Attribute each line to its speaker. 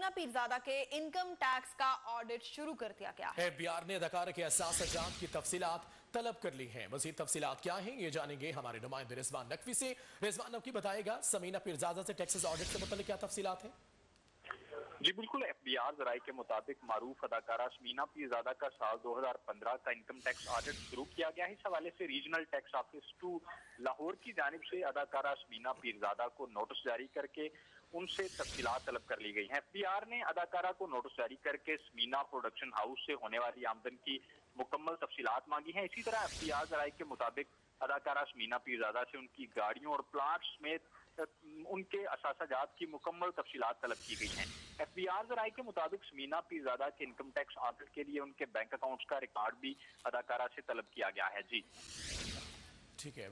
Speaker 1: समीना पीरजादा के income tax का audit शुरू कर दिया गया है।
Speaker 2: FBI ने अदाकारा के असासाजात की तफसीलात तलब कर ली हैं। मज़ीद तफसीलात क्या हैं ये जानेंगे हमारे नुमाइंदे रिजवान नकवी से। रिजवान नकवी बताएगा समीना पीरजादा से टैक्सेस ऑडिट से मुताल्लिक क्या तफसीलात हैं?
Speaker 3: जी बिल्कुल, एफबीआर जराये के मुताबिक मारूफ अदाकारा समीना पीरजादा का साल 2015 का इनकम टैक्स ऑडिट शुरू किया गया है। इस हवाले से रीजनल टैक्स ऑफिस 2 लाहौर की जानिब से अदाकारा समीना पीरजादा को नोटिस जारी करके उनसे तफसीलात तलब कर ली गई हैं। एफबीआर ने अदाकारा को नोटिस जारी करके समीना प्रोडक्शन हाउस से होने वाली आमदन की मुकम्मल तफसीलात मांगी हैं। इसी तरह एफबीआर जराये के मुताबिक अदाकारा समीना पीरजादा से उनकी गाड़ियों और प्लाट्स समेत उनके असासाजात की मुकम्मल तफसीलात तलब की गई हैं। एफबीआर जराये के मुताबिक समीना पीरजादा के इनकम टैक्स ऑडिट के लिए उनके बैंक अकाउंट्स का रिकॉर्ड भी अदाकारा से तलब किया गया है। जी
Speaker 2: ठीक है।